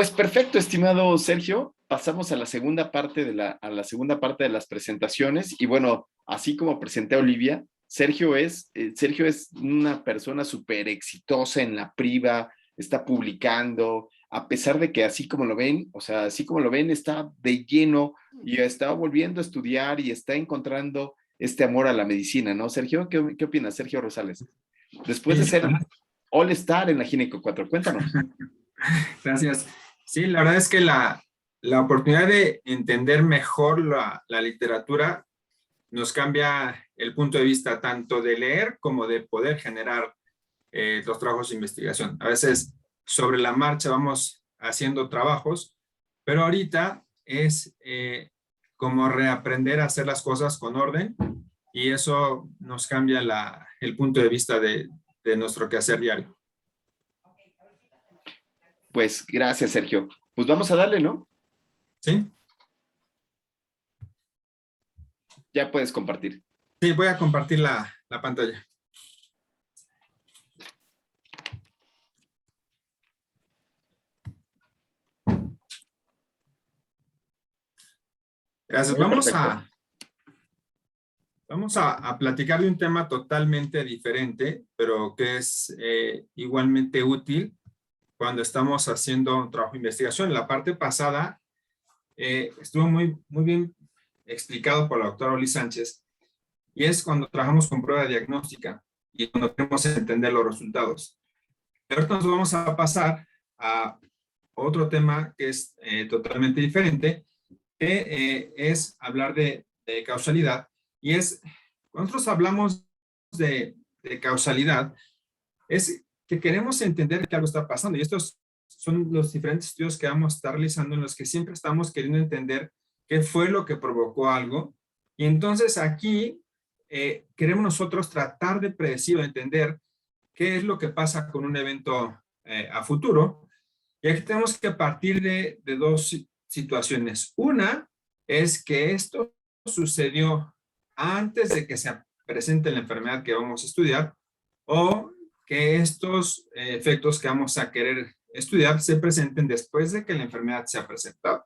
Pues perfecto, estimado Sergio. Pasamos a la segunda parte de las presentaciones. Y bueno, así como presenté a Olivia, Sergio es una persona súper exitosa en la priva, está publicando, a pesar de que así como lo ven, o sea, así como lo ven, está de lleno y está volviendo a estudiar y está encontrando este amor a la medicina, ¿no, Sergio? ¿Qué opinas, Sergio Rosales? Después de Sí, ser All Star en la Gineco 4, cuéntanos. gracias. Sí, la verdad es que la oportunidad de entender mejor la literatura nos cambia el punto de vista tanto de leer como de poder generar los trabajos de investigación. A veces sobre la marcha vamos haciendo trabajos, pero ahorita es como reaprender a hacer las cosas con orden y eso nos cambia el punto de vista de nuestro quehacer diario. Pues gracias, Sergio. Pues vamos a darle, ¿no? ¿Sí? Ya puedes compartir. Sí, voy a compartir la pantalla. Gracias. Vamos a platicar de un tema totalmente diferente, pero que es igualmente útil cuando estamos haciendo un trabajo de investigación. En la parte pasada estuvo muy bien explicado por la doctora Oli Sánchez, y es cuando trabajamos con prueba diagnóstica y cuando queremos entender los resultados. Pero ahorita nos vamos a pasar a otro tema que es totalmente diferente, que es hablar de causalidad, y es, cuando nosotros hablamos de causalidad, es que queremos entender que algo está pasando, y estos son los diferentes estudios que vamos a estar realizando en los que siempre estamos queriendo entender qué fue lo que provocó algo, y entonces aquí queremos nosotros tratar de predecir o entender qué es lo que pasa con un evento a futuro, y aquí tenemos que partir de dos situaciones. Una es que esto sucedió antes de que se presente la enfermedad que vamos a estudiar, o que estos efectos que vamos a querer estudiar se presenten después de que la enfermedad se ha presentado.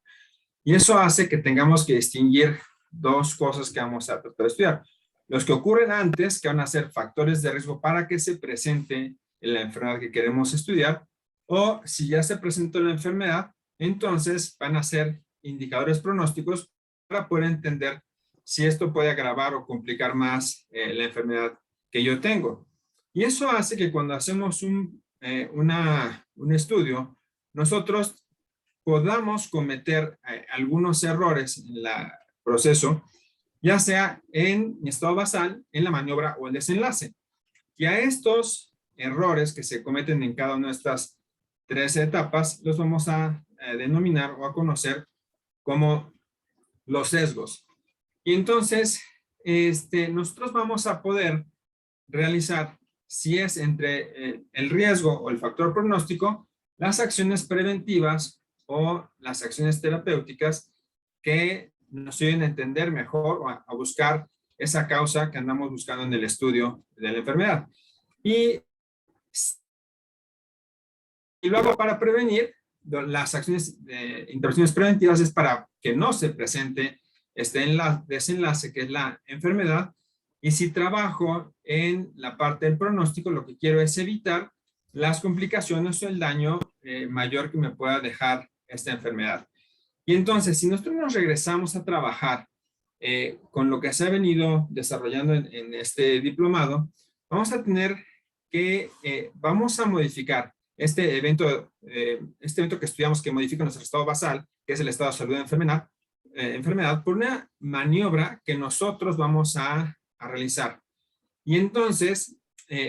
Y eso hace que tengamos que distinguir dos cosas que vamos a tratar de estudiar. Los que ocurren antes, que van a ser factores de riesgo para que se presente la enfermedad que queremos estudiar, o si ya se presentó la enfermedad, entonces van a ser indicadores pronósticos para poder entender si esto puede agravar o complicar más la enfermedad que yo tengo. Y eso hace que cuando hacemos un estudio, nosotros podamos cometer algunos errores en el proceso, ya sea en mi estado basal, en la maniobra o el desenlace. Y a estos errores que se cometen en cada una de estas tres etapas los vamos a denominar o a conocer como los sesgos. Y entonces, nosotros vamos a poder realizar, si es entre el riesgo o el factor pronóstico, las acciones preventivas o las acciones terapéuticas que nos ayuden a entender mejor o a buscar esa causa que andamos buscando en el estudio de la enfermedad. Y luego, para prevenir, las acciones de intervenciones preventivas es para que no se presente este desenlace que es la enfermedad. Y si trabajo en la parte del pronóstico, lo que quiero es evitar las complicaciones o el daño mayor que me pueda dejar esta enfermedad. Y entonces, si nosotros nos regresamos a trabajar con lo que se ha venido desarrollando en este diplomado, vamos a tener que, vamos a modificar este evento que estudiamos que modifica nuestro estado basal, que es el estado de salud de enfermedad, por una maniobra que nosotros vamos a realizar. Y entonces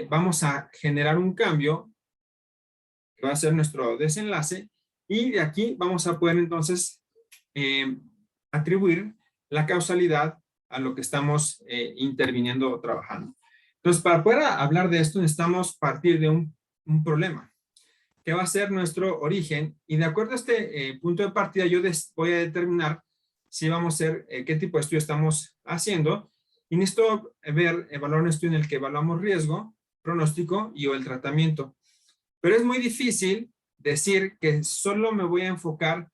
vamos a generar un cambio que va a ser nuestro desenlace, y de aquí vamos a poder entonces atribuir la causalidad a lo que estamos interviniendo o trabajando. Entonces, para poder hablar de esto, necesitamos partir de un problema que va a ser nuestro origen, y de acuerdo a este punto de partida yo voy a determinar si vamos a hacer, qué tipo de estudio estamos haciendo, y necesito evaluar un estudio en el que evaluamos riesgo, pronóstico y o el tratamiento. Pero es muy difícil decir que solo me voy a enfocar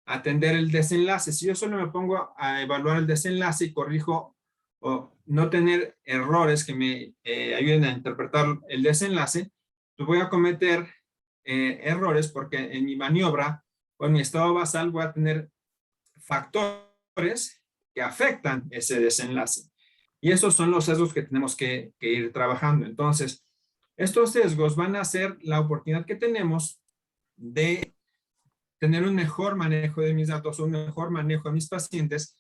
a atender el desenlace. Si yo solo me pongo a evaluar el desenlace y corrijo o no tener errores que me ayuden a interpretar el desenlace, pues voy a cometer errores porque en mi maniobra o en mi estado basal voy a tener factores que afectan ese desenlace. Y esos son los sesgos que tenemos que ir trabajando. Entonces, estos sesgos van a ser la oportunidad que tenemos de tener un mejor manejo de mis datos, un mejor manejo de mis pacientes,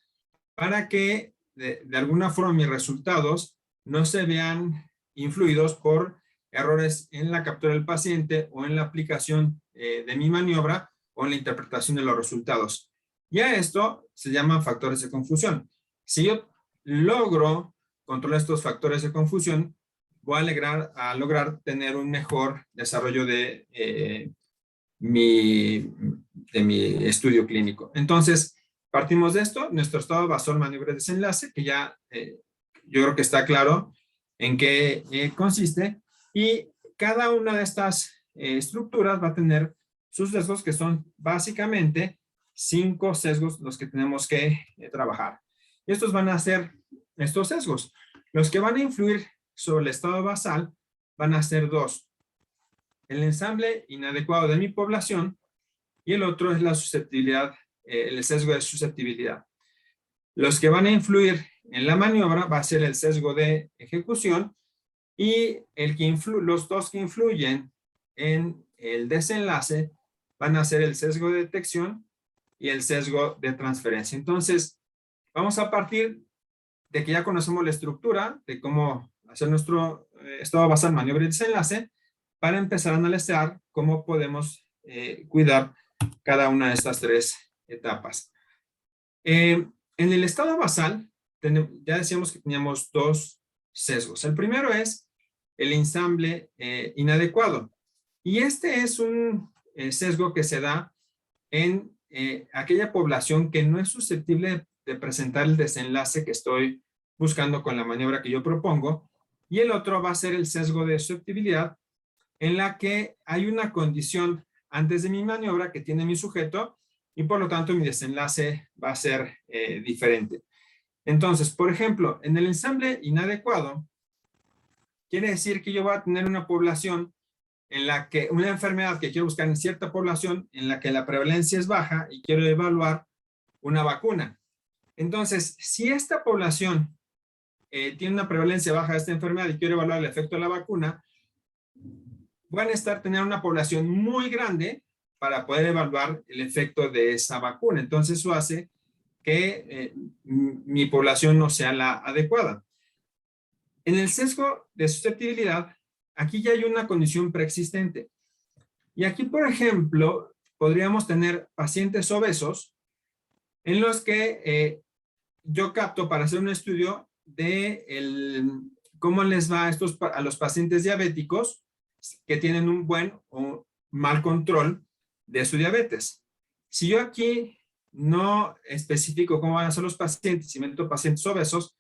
para que de alguna forma mis resultados no se vean influidos por errores en la captura del paciente o en la aplicación de mi maniobra o en la interpretación de los resultados. Y a esto se llaman factores de confusión. Si yo logro controlar estos factores de confusión, voy a lograr tener un mejor desarrollo de mi estudio clínico. Entonces, partimos de esto, nuestro estado basal, maniobra, desenlace, que ya yo creo que está claro en qué consiste, y cada una de estas estructuras va a tener sus sesgos, que son básicamente 5 sesgos los que tenemos que trabajar. Y estos van a ser estos sesgos. Los que van a influir sobre el estado basal van a ser 2. El ensamble inadecuado de mi población, y el otro es la susceptibilidad, el sesgo de susceptibilidad. Los que van a influir en la maniobra va a ser el sesgo de ejecución, y los dos que influyen en el desenlace van a ser el sesgo de detección y el sesgo de transferencia. Entonces, vamos a partir de que ya conocemos la estructura de cómo hacer nuestro estado basal, maniobra y desenlace, para empezar a analizar cómo podemos cuidar cada una de estas 3 etapas. En el estado basal, ya decíamos que teníamos 2 sesgos. El primero es el ensamble inadecuado. Y este es un sesgo que se da en aquella población que no es susceptible de presentar el desenlace que estoy buscando con la maniobra que yo propongo. Y el otro va a ser el sesgo de susceptibilidad, en la que hay una condición antes de mi maniobra que tiene mi sujeto, y por lo tanto mi desenlace va a ser diferente. Entonces, por ejemplo, en el ensamble inadecuado, quiere decir que yo voy a tener una población en la que, una enfermedad que quiero buscar en cierta población en la que la prevalencia es baja y quiero evaluar una vacuna. Entonces, si esta población tiene una prevalencia baja de esta enfermedad y quiero evaluar el efecto de la vacuna, van a necesitar tener una población muy grande para poder evaluar el efecto de esa vacuna. Entonces, eso hace que mi población no sea la adecuada. En el sesgo de susceptibilidad, aquí ya hay una condición preexistente. Y aquí, por ejemplo, podríamos tener pacientes obesos en los que yo capto para hacer un estudio de cómo les va a los pacientes diabéticos que tienen un buen o mal control de su diabetes. Si yo aquí no especifico cómo van a ser los pacientes, si meto pacientes obesos,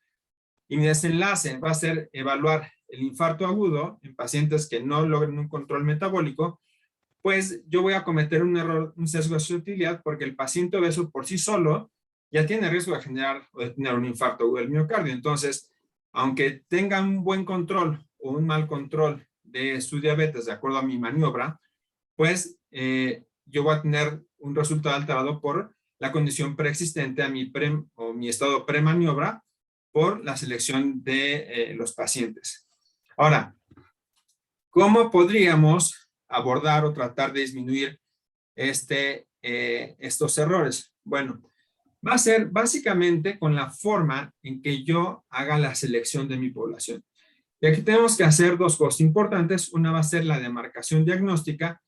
y mi desenlace va a ser evaluar el infarto agudo en pacientes que no logren un control metabólico, pues yo voy a cometer un error, un sesgo de susceptibilidad, porque el paciente obeso por sí solo ya tiene riesgo de generar o de tener un infarto agudo del miocardio. Entonces, aunque tenga un buen control o un mal control de su diabetes de acuerdo a mi maniobra, pues yo voy a tener un resultado alterado por la condición preexistente a mi estado premaniobra por la selección de los pacientes. Ahora, ¿cómo podríamos abordar o tratar de disminuir estos errores? Bueno, va a ser básicamente con la forma en que yo haga la selección de mi población. Y aquí tenemos que hacer 2 cosas importantes. Una va a ser la demarcación diagnóstica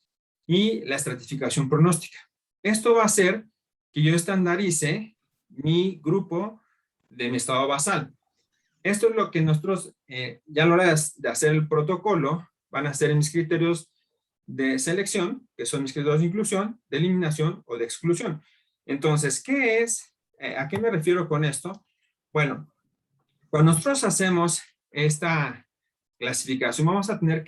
y la estratificación pronóstica. Esto va a hacer que yo estandarice mi grupo de mi estado basal. Esto es lo que nosotros, ya a la hora de hacer el protocolo, van a ser mis criterios de selección, que son mis criterios de inclusión, de eliminación o de exclusión. Entonces, ¿qué es? ¿A qué me refiero con esto? Bueno, cuando nosotros hacemos esta clasificación, vamos a tener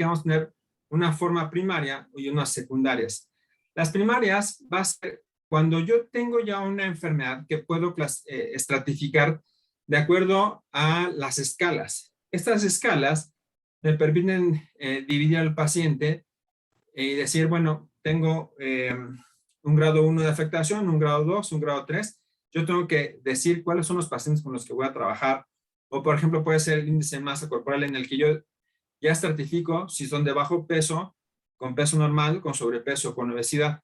una forma primaria y unas secundarias. Las primarias va a ser cuando yo tengo ya una enfermedad que puedo estratificar de acuerdo a las escalas. Estas escalas me permiten dividir al paciente y decir, bueno, tengo un grado 1 de afectación, un grado 2, un grado 3. Yo tengo que decir cuáles son los pacientes con los que voy a trabajar. O, por ejemplo, puede ser el índice de masa corporal en el que yo ya estratifico si son de bajo peso, con peso normal, con sobrepeso, con obesidad.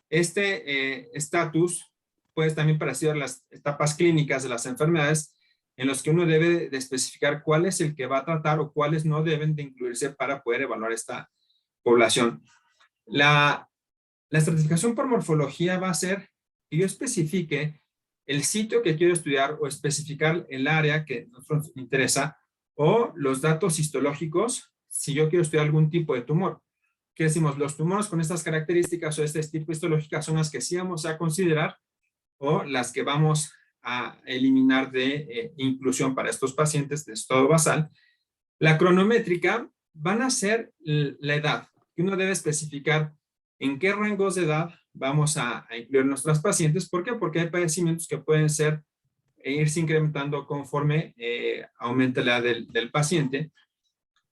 Este estatus puede también parecer las etapas clínicas de las enfermedades en los que uno debe de especificar cuál es el que va a tratar o cuáles no deben de incluirse para poder evaluar esta población. La estratificación por morfología va a ser que yo especifique el sitio que quiero estudiar o especificar el área que nos interesa o los datos histológicos si yo quiero estudiar algún tipo de tumor. ¿Qué decimos? Los tumores con estas características o este tipo histológica son las que sí vamos a considerar o las que vamos a eliminar de inclusión para estos pacientes de estado basal. La cronométrica van a ser la edad, que uno debe especificar en qué rangos de edad vamos a incluir nuestros pacientes. ¿Por qué? Porque hay padecimientos que pueden ser irse incrementando conforme aumenta la edad del paciente.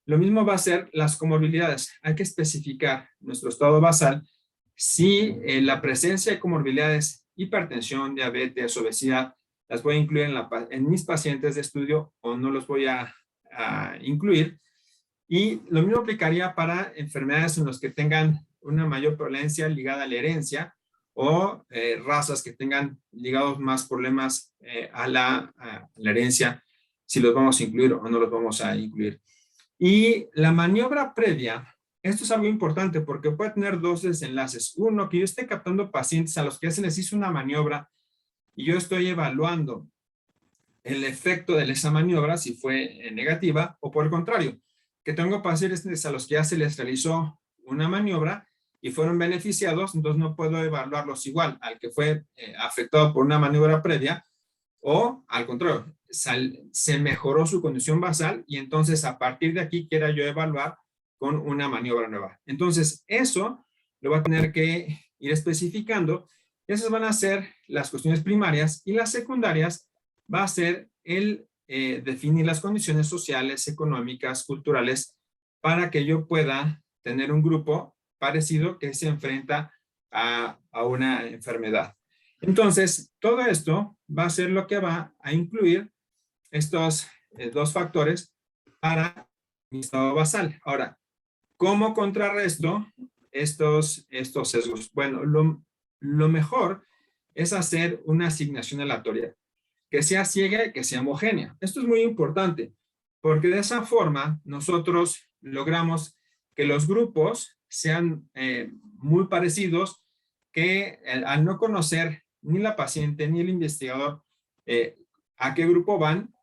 Lo mismo va a ser las comorbilidades. Hay que especificar nuestro estado basal si la presencia de comorbilidades, hipertensión, diabetes, obesidad, las voy a incluir en mis pacientes de estudio o no los voy a incluir. Y lo mismo aplicaría para enfermedades en las que tengan una mayor prevalencia ligada a la herencia o razas que tengan ligados más problemas a la herencia, si los vamos a incluir o no los vamos a incluir. Y la maniobra previa, esto es algo importante porque puede tener dos desenlaces. Uno, que yo esté captando pacientes a los que ya se les hizo una maniobra y yo estoy evaluando el efecto de esa maniobra, si fue negativa, o por el contrario, que tengo pacientes a los que ya se les realizó una maniobra y fueron beneficiados, entonces no puedo evaluarlos igual al que fue afectado por una maniobra previa, o al contrario, se mejoró su condición basal y entonces a partir de aquí quiera yo evaluar con una maniobra nueva. Entonces eso lo va a tener que ir especificando. Esas van a ser las cuestiones primarias y las secundarias va a ser el definir las condiciones sociales, económicas, culturales, para que yo pueda tener un grupo parecido que se enfrenta a una enfermedad. Entonces, todo esto va a ser lo que va a incluir estos dos factores para mi estado basal. Ahora, ¿cómo contrarresto estos sesgos? Bueno, lo mejor es hacer una asignación aleatoria, que sea ciega y que sea homogénea. Esto es muy importante, porque de esa forma nosotros logramos que los grupos sean muy parecidos, que al no conocer ni la paciente ni el investigador a qué grupo van,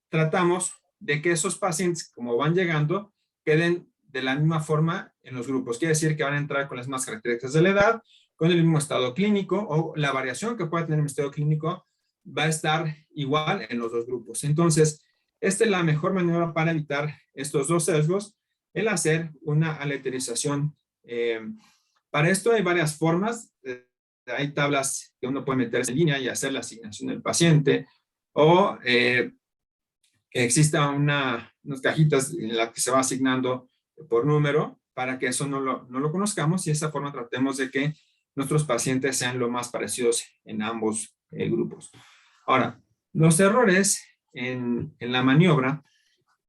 tratamos de que esos pacientes, como van llegando, queden de la misma forma en los grupos. Quiere decir que van a entrar con las mismas características de la edad, con el mismo estado clínico, o la variación que pueda tener el estado clínico va a estar igual en los dos grupos. Entonces, esta es la mejor manera para evitar estos dos sesgos, el hacer una aleatorización. Para esto hay varias formas. Hay tablas que uno puede meterse en línea y hacer la asignación del paciente, o que exista unas cajitas en las que se va asignando por número, para que eso no lo conozcamos y de esa forma tratemos de que nuestros pacientes sean lo más parecidos en ambos grupos. Ahora, los errores en la maniobra,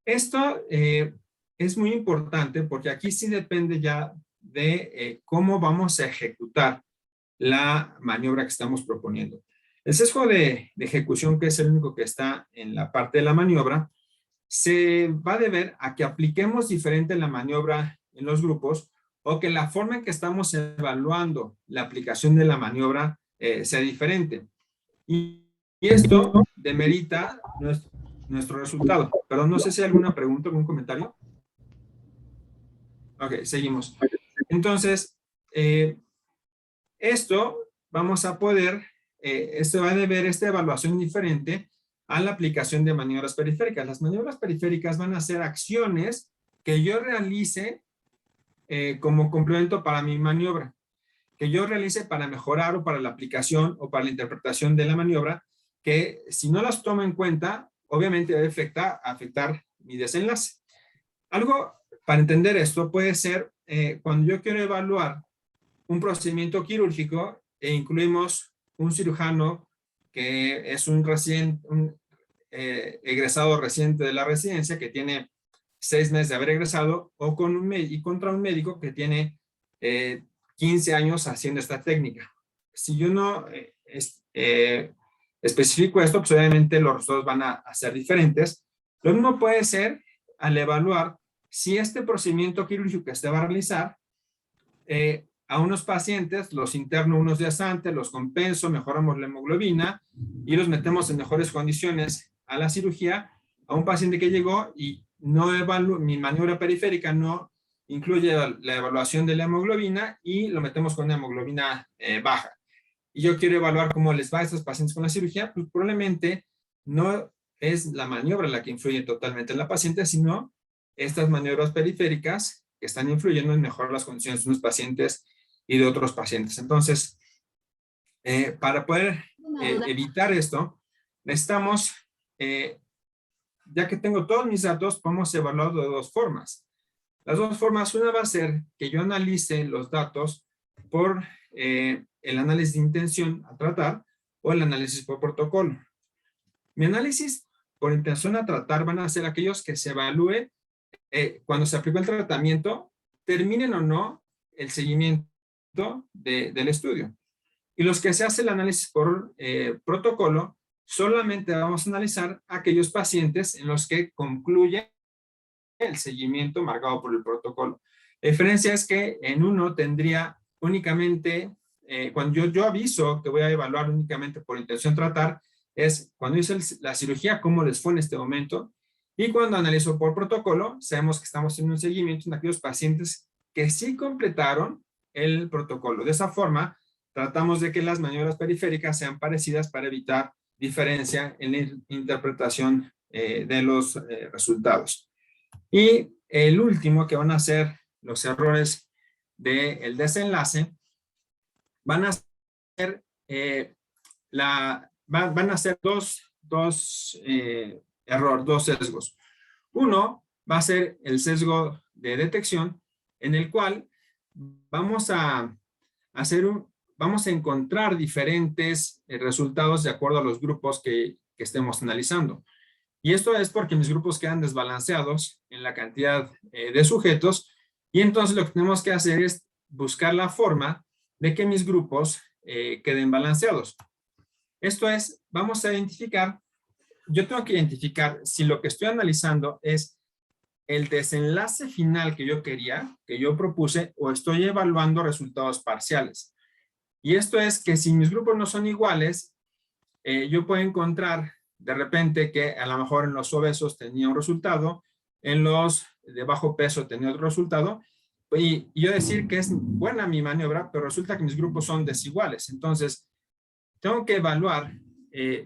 esto es muy importante porque aquí sí depende ya de cómo vamos a ejecutar la maniobra que estamos proponiendo. El sesgo de ejecución, que es el único que está en la parte de la maniobra, se va a deber a que apliquemos diferente la maniobra en los grupos o que la forma en que estamos evaluando la aplicación de la maniobra sea diferente. Y esto demerita nuestro resultado. Perdón, no sé si hay alguna pregunta, algún comentario. Ok, seguimos. Entonces, esto vamos a poder, esto va a deber esta evaluación diferente a la aplicación de maniobras periféricas. Las maniobras periféricas van a ser acciones que yo realice como complemento para mi maniobra. que yo realice para mejorar o para la aplicación o para la interpretación de la maniobra, que si no las tomo en cuenta, obviamente debe afectar mi desenlace. Algo para entender esto puede ser cuando yo quiero evaluar un procedimiento quirúrgico e incluimos un cirujano que es un egresado reciente de la residencia que tiene 6 meses de haber egresado, o contra un médico que tiene 15 años haciendo esta técnica. Si yo no especifico esto, pues obviamente los resultados van a ser diferentes. Lo mismo puede ser al evaluar si este procedimiento quirúrgico que se va a realizar, a unos pacientes los interno unos días antes, los compenso, mejoramos la hemoglobina y los metemos en mejores condiciones a la cirugía. A un paciente que llegó y no mi maniobra periférica no incluye la evaluación de la hemoglobina y lo metemos con una hemoglobina baja. Y yo quiero evaluar cómo les va a estos pacientes con la cirugía, pues probablemente no es la maniobra la que influye totalmente en la paciente, sino estas maniobras periféricas que están influyendo en mejorar las condiciones de unos pacientes y de otros pacientes. Entonces, para poder evitar esto, necesitamos, ya que tengo todos mis datos, podemos evaluarlo de 2 formas. Las 2 formas, una va a ser que yo analice los datos por el análisis de intención a tratar o el análisis por protocolo. Mi análisis por intención a tratar van a ser aquellos que se evalúe cuando se aplicó el tratamiento, terminen o no el seguimiento del estudio. Y los que se hace el análisis por protocolo, solamente vamos a analizar aquellos pacientes en los que concluye el seguimiento marcado por el protocolo. La diferencia es que en uno tendría únicamente, cuando yo aviso que voy a evaluar únicamente por intención tratar, es cuando hice la cirugía, cómo les fue en este momento, y cuando analizo por protocolo, sabemos que estamos en un seguimiento en aquellos pacientes que sí completaron el protocolo. De esa forma, tratamos de que las maniobras periféricas sean parecidas para evitar diferencia en la interpretación de los resultados. Y el último, que van a ser los errores del desenlace, van a ser, van a ser dos sesgos. Uno va a ser el sesgo de detección, en el cual vamos a encontrar diferentes resultados de acuerdo a los grupos que estemos analizando. Y esto es porque mis grupos quedan desbalanceados en la cantidad de sujetos, y entonces lo que tenemos que hacer es buscar la forma de que mis grupos queden balanceados. Esto es, vamos a identificar, yo tengo que identificar si lo que estoy analizando es el desenlace final que yo quería, que yo propuse, o estoy evaluando resultados parciales. Y esto es que si mis grupos no son iguales, yo puedo encontrar de repente que a lo mejor en los obesos tenía un resultado, en los de bajo peso tenía otro resultado, y yo decir que es buena mi maniobra, pero resulta que mis grupos son desiguales. Entonces, tengo que evaluar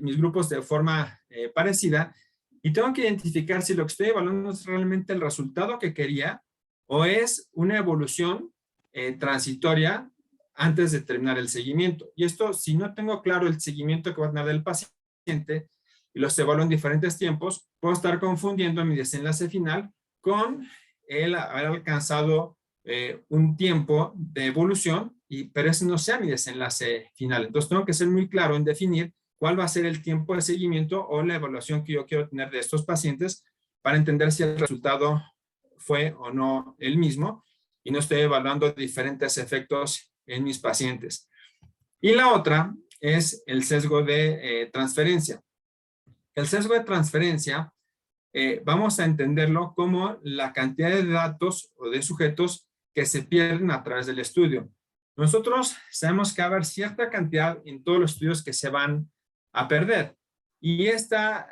mis grupos de forma parecida, y tengo que identificar si lo que estoy evaluando es realmente el resultado que quería o es una evolución transitoria antes de terminar el seguimiento. Y esto, si no tengo claro el seguimiento que va a tener del paciente y los evalúo en diferentes tiempos, puedo estar confundiendo mi desenlace final con el haber alcanzado un tiempo de evolución, pero ese no sea mi desenlace final. Entonces tengo que ser muy claro en definir cuál va a ser el tiempo de seguimiento o la evaluación que yo quiero tener de estos pacientes para entender si el resultado fue o no el mismo y no estoy evaluando diferentes efectos en mis pacientes. Y la otra es el sesgo de transferencia. El sesgo de transferencia vamos a entenderlo como la cantidad de datos o de sujetos que se pierden a través del estudio. Nosotros sabemos que va a haber cierta cantidad en todos los estudios que se van a perder. Y esta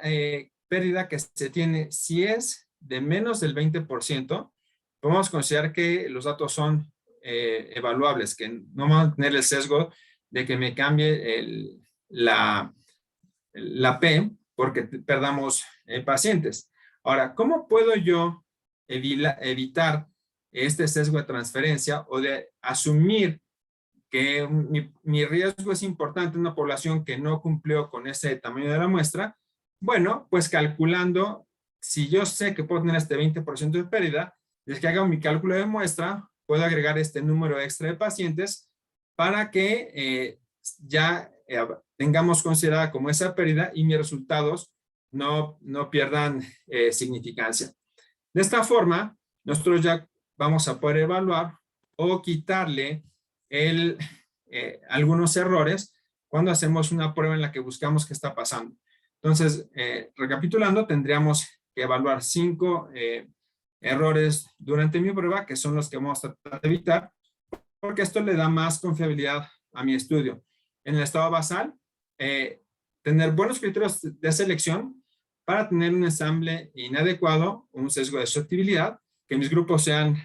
pérdida que se tiene, si es de menos del 20%, podemos considerar que los datos son evaluables, que no van a tener el sesgo de que me cambie la P porque perdamos pacientes. Ahora, ¿cómo puedo yo evitar este sesgo de transferencia o de asumir que mi riesgo es importante en una población que no cumplió con ese tamaño de la muestra, bueno, pues calculando, si yo sé que puedo tener este 20% de pérdida, desde que haga mi cálculo de muestra, puedo agregar este número extra de pacientes para que ya tengamos considerada como esa pérdida y mis resultados no pierdan significancia. De esta forma, nosotros ya vamos a poder evaluar o quitarle algunos errores cuando hacemos una prueba en la que buscamos qué está pasando. Entonces, recapitulando, tendríamos que evaluar 5 errores durante mi prueba, que son los que vamos a tratar de evitar, porque esto le da más confiabilidad a mi estudio. En el estado basal, tener buenos criterios de selección para tener un ensamble inadecuado, un sesgo de susceptibilidad, que mis grupos sean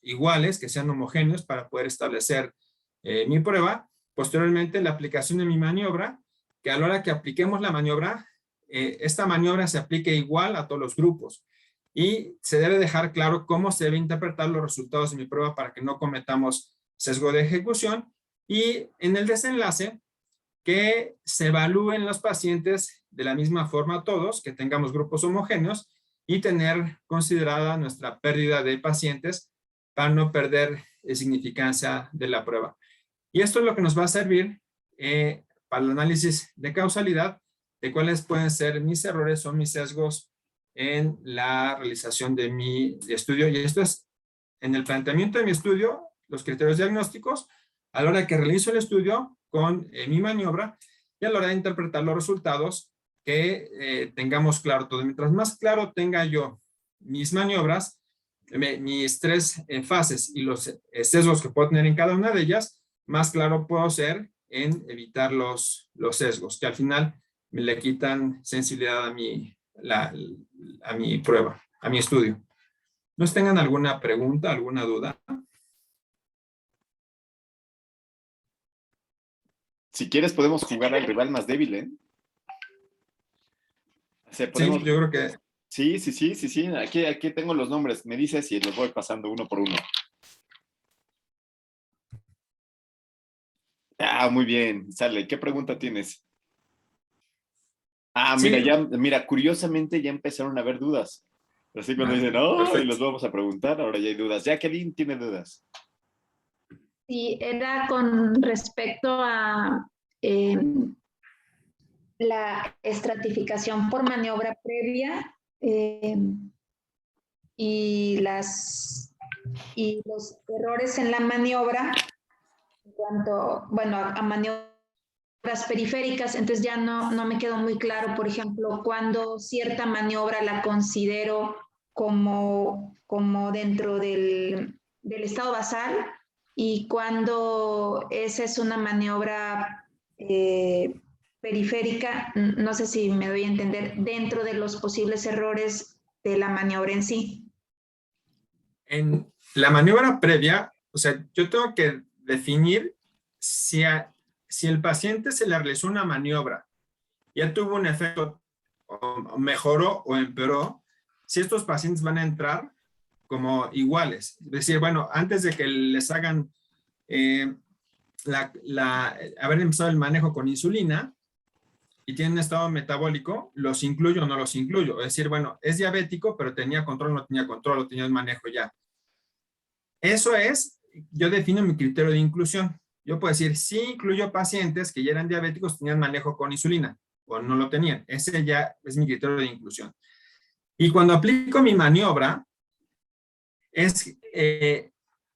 iguales, que sean homogéneos para poder establecer mi prueba. Posteriormente, la aplicación de mi maniobra, que a la hora que apliquemos la maniobra, esta maniobra se aplique igual a todos los grupos. Y se debe dejar claro cómo se debe interpretar los resultados de mi prueba para que no cometamos sesgo de ejecución. Y en el desenlace, que se evalúen los pacientes de la misma forma todos, que tengamos grupos homogéneos y tener considerada nuestra pérdida de pacientes para no perder significancia de la prueba. Y esto es lo que nos va a servir para el análisis de causalidad de cuáles pueden ser mis errores o mis sesgos en la realización de mi estudio. Y esto es en el planteamiento de mi estudio, los criterios diagnósticos, a la hora que realizo el estudio con mi maniobra y a la hora de interpretar los resultados, que tengamos claro todo. Mientras más claro tenga yo mis maniobras, mis 3 fases y los sesgos que puedo tener en cada una de ellas, más claro puedo ser en evitar los sesgos, que al final me le quitan sensibilidad a mi prueba, a mi estudio. ¿No tengan alguna pregunta, alguna duda? Si quieres podemos jugar al rival más débil, ¿eh? O sea, podemos... Sí, yo creo que... Sí. Aquí tengo los nombres. Me dices y los voy pasando uno por uno. Ah, muy bien. Sale. ¿Qué pregunta tienes? Ah, Sí. mira, curiosamente ya empezaron a haber dudas. Así cuando dicen, oh, y los vamos a preguntar, ahora ya hay dudas. Jacqueline tiene dudas. Sí, era con respecto a la estratificación por maniobra previa y los errores en la maniobra en cuanto, bueno, a maniobras periféricas. Entonces ya no me quedó muy claro, por ejemplo, cuando cierta maniobra la considero como dentro del estado basal y cuando esa es una maniobra periférica, no sé si me doy a entender, dentro de los posibles errores de la maniobra en sí. En la maniobra previa, o sea, yo tengo que definir si el paciente se le realizó una maniobra, ya tuvo un efecto, o mejoró o empeoró, si estos pacientes van a entrar como iguales. Es decir, bueno, antes de que les hagan haber empezado el manejo con insulina y tienen un estado metabólico, ¿los incluyo o no los incluyo? Es decir, bueno, es diabético, pero tenía control, no tenía control, o tenía el manejo ya. Eso es, yo defino mi criterio de inclusión. Yo puedo decir, sí incluyo pacientes que ya eran diabéticos, tenían manejo con insulina, o no lo tenían. Ese ya es mi criterio de inclusión. Y cuando aplico mi maniobra, es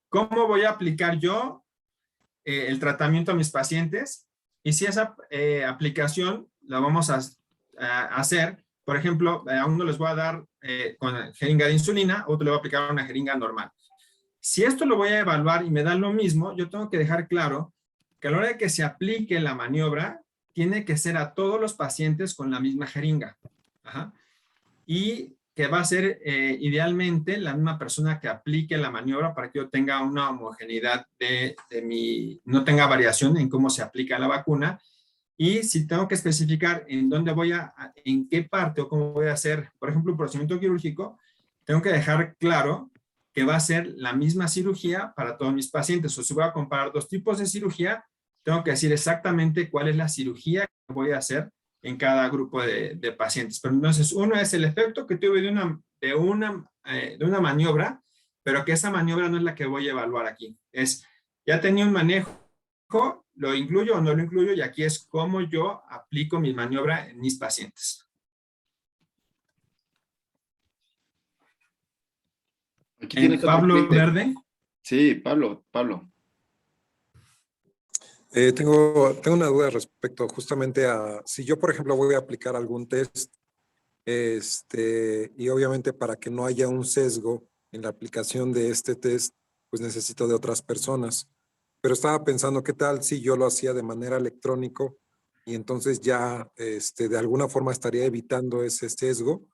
cómo voy a aplicar yo el tratamiento a mis pacientes, y si esa aplicación la vamos a hacer, por ejemplo, a uno les voy a dar con jeringa de insulina, a otro le voy a aplicar una jeringa normal. Si esto lo voy a evaluar y me da lo mismo, yo tengo que dejar claro que a la hora de que se aplique la maniobra, tiene que ser a todos los pacientes con la misma jeringa. Ajá. Y que va a ser idealmente la misma persona que aplique la maniobra para que yo tenga una homogeneidad no tenga variación en cómo se aplica la vacuna. Y si tengo que especificar en dónde en qué parte o cómo voy a hacer, por ejemplo, un procedimiento quirúrgico, tengo que dejar claro que va a ser la misma cirugía para todos mis pacientes. O si voy a comparar dos tipos de cirugía, tengo que decir exactamente cuál es la cirugía que voy a hacer en cada grupo de pacientes. Pero entonces, uno es el efecto que tuve de una maniobra, pero que esa maniobra no es la que voy a evaluar aquí. Es, ya tenía un manejo, lo incluyo o no lo incluyo, y aquí es cómo yo aplico mi maniobra en mis pacientes. Aquí tienes otro Pablo cliente. Verde. Sí, Pablo. Tengo una duda respecto justamente a si yo, por ejemplo, voy a aplicar algún test, y obviamente para que no haya un sesgo en la aplicación de este test, pues necesito de otras personas. Pero estaba pensando, ¿qué tal si yo lo hacía de manera electrónica y entonces ya de alguna forma estaría evitando ese sesgo,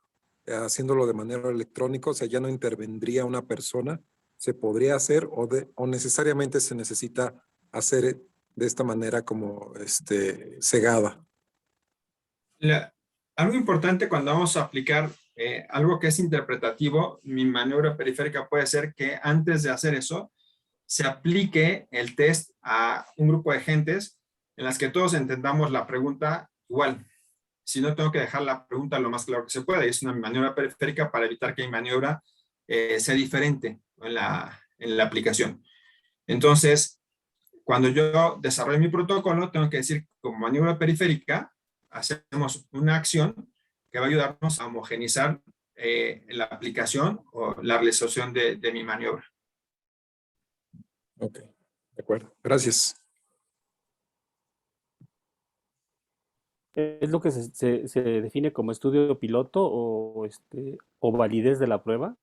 haciéndolo de manera electrónica? O sea, ya no intervendría una persona. ¿Se podría hacer o necesariamente se necesita hacer de esta manera como cegada? Algo importante cuando vamos a aplicar algo que es interpretativo, mi maniobra periférica puede ser que antes de hacer eso, se aplique el test a un grupo de gentes en las que todos entendamos la pregunta igual. Si no, tengo que dejar la pregunta lo más claro que se pueda. Y es una maniobra periférica para evitar que mi maniobra sea diferente en la aplicación. Entonces, cuando yo desarrollo mi protocolo, tengo que decir, como maniobra periférica, hacemos una acción que va a ayudarnos a homogenizar la aplicación o la realización de mi maniobra. Ok, de acuerdo. Gracias. ¿Es lo que se define como estudio piloto o validez de la prueba?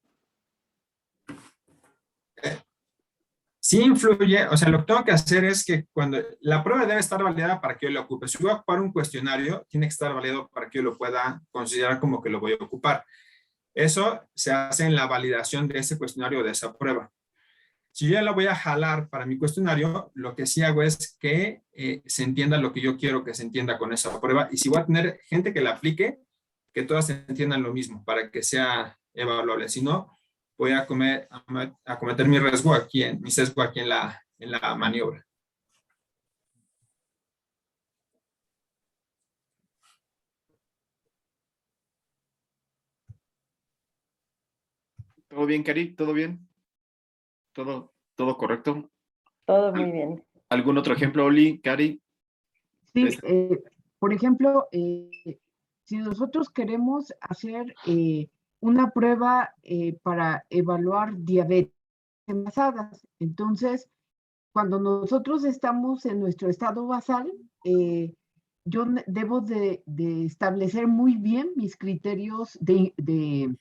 Sí influye, o sea, lo que tengo que hacer es que cuando la prueba debe estar validada para que yo la ocupe. Si voy a ocupar un cuestionario, tiene que estar validado para que yo lo pueda considerar como que lo voy a ocupar. Eso se hace en la validación de ese cuestionario o de esa prueba. Si yo ya la voy a jalar para mi cuestionario, lo que sí hago es que se entienda lo que yo quiero que se entienda con esa prueba. Y si voy a tener gente que la aplique, que todas entiendan lo mismo para que sea evaluable. Si no, voy a cometer mi sesgo aquí en la maniobra. ¿Todo bien, Cari? ¿Todo bien? ¿Todo correcto? Todo muy bien. ¿Algún otro ejemplo, Oli, Cari? Sí, por ejemplo, si nosotros queremos hacer una prueba para evaluar diabetes envasadas, entonces, cuando nosotros estamos en nuestro estado basal, yo debo de establecer muy bien mis criterios de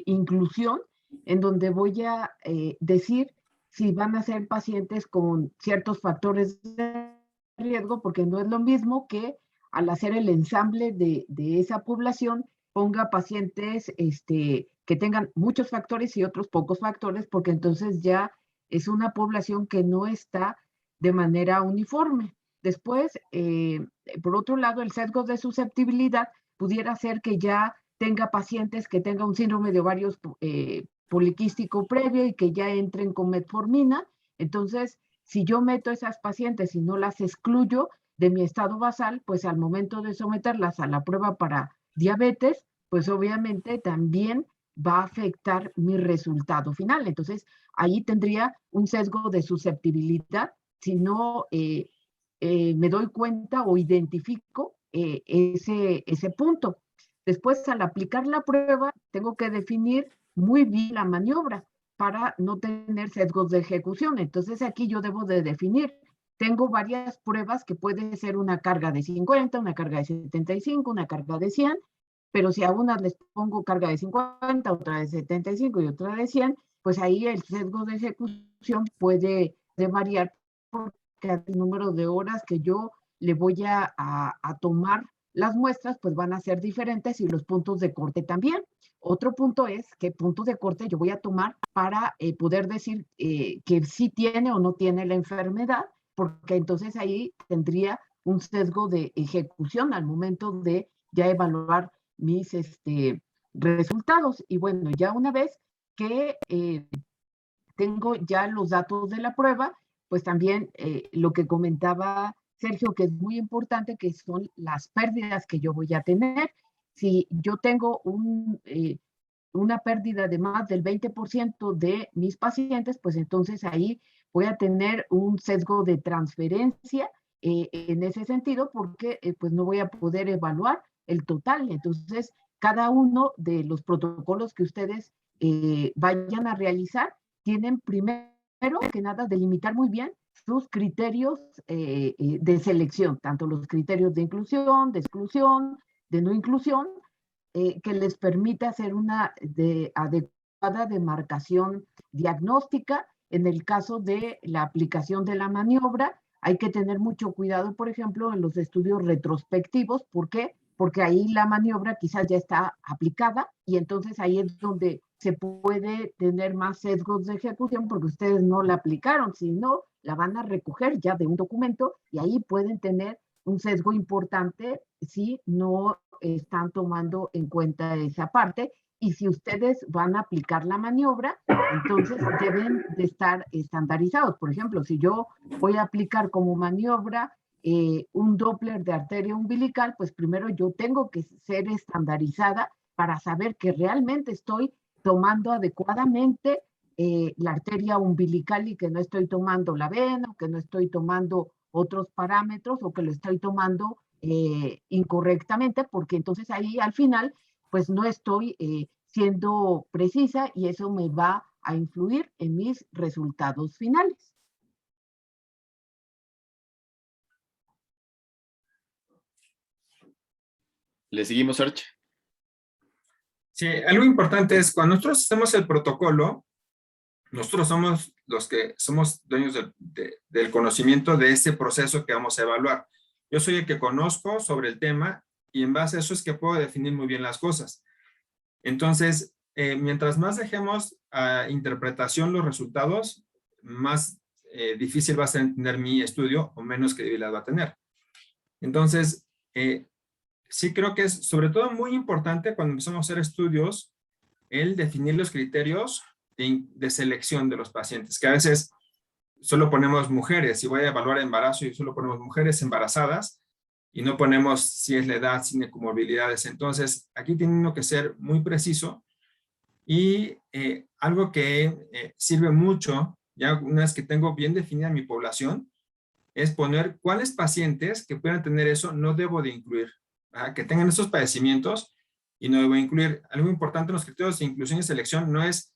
inclusión, en donde voy a decir si van a ser pacientes con ciertos factores de riesgo, porque no es lo mismo que al hacer el ensamble de esa población ponga pacientes que tengan muchos factores y otros pocos factores, porque entonces ya es una población que no está de manera uniforme. Después, por otro lado, el sesgo de susceptibilidad pudiera ser que ya tenga pacientes que tengan un síndrome de ovarios poliquístico previo y que ya entren con metformina. Entonces, si yo meto esas pacientes y no las excluyo de mi estado basal, pues al momento de someterlas a la prueba para diabetes, pues obviamente también va a afectar mi resultado final. Entonces, ahí tendría un sesgo de susceptibilidad si no me doy cuenta o identifico ese punto. Después, al aplicar la prueba, tengo que definir muy bien la maniobra para no tener sesgos de ejecución. Entonces, aquí yo debo de definir. Tengo varias pruebas que puede ser una carga de 50, una carga de 75, una carga de 100, pero si a unas les pongo carga de 50, otra de 75 y otra de 100, pues ahí el sesgo de ejecución puede variar porque el número de horas que yo le voy a tomar las muestras pues van a ser diferentes y los puntos de corte también. Otro punto es qué puntos de corte yo voy a tomar para poder decir que sí tiene o no tiene la enfermedad, porque entonces ahí tendría un sesgo de ejecución al momento de ya evaluar mis resultados. Y bueno, ya una vez que tengo ya los datos de la prueba, pues también lo que comentaba Sergio, que es muy importante, que son las pérdidas que yo voy a tener. Si yo tengo una pérdida de más del 20% de mis pacientes, pues entonces ahí voy a tener un sesgo de transferencia en ese sentido, porque pues no voy a poder evaluar el total. Entonces, cada uno de los protocolos que ustedes vayan a realizar tienen primero que nada delimitar muy bien sus criterios de selección, tanto los criterios de inclusión, de exclusión, de no inclusión, que les permita hacer una adecuada demarcación diagnóstica. En el caso de la aplicación de la maniobra, hay que tener mucho cuidado, por ejemplo, en los estudios retrospectivos. ¿Por qué? Porque ahí la maniobra quizás ya está aplicada y entonces ahí es donde se puede tener más sesgos de ejecución porque ustedes no la aplicaron, sino la van a recoger ya de un documento y ahí pueden tener un sesgo importante si no están tomando en cuenta esa parte. Y si ustedes van a aplicar la maniobra, entonces deben de estar estandarizados. Por ejemplo, si yo voy a aplicar como maniobra un Doppler de arteria umbilical, pues primero yo tengo que ser estandarizada para saber que realmente estoy tomando adecuadamente la arteria umbilical y que no estoy tomando la vena, o que no estoy tomando otros parámetros o que lo estoy tomando incorrectamente, porque entonces ahí al final pues no estoy siendo precisa y eso me va a influir en mis resultados finales. ¿Le seguimos, Sergio? Sí, algo importante es cuando nosotros hacemos el protocolo, nosotros somos los que somos dueños del conocimiento de ese proceso que vamos a evaluar. Yo soy el que conozco sobre el tema y en base a eso es que puedo definir muy bien las cosas. Entonces, mientras más dejemos a interpretación los resultados, más difícil va a ser entender mi estudio o menos credibilidad va a tener. Entonces, sí creo que es sobre todo muy importante cuando empezamos a hacer estudios el definir los criterios de selección de los pacientes, que a veces solo ponemos mujeres, si voy a evaluar embarazo y solo ponemos mujeres embarazadas y no ponemos si es la edad, sin comorbilidades. Entonces, aquí tiene uno que ser muy preciso y algo que sirve mucho, ya una vez que tengo bien definida mi población, es poner cuáles pacientes que puedan tener eso no debo de incluir, ¿verdad? Que tengan esos padecimientos y no debo incluir. Algo importante en los criterios de inclusión y selección no es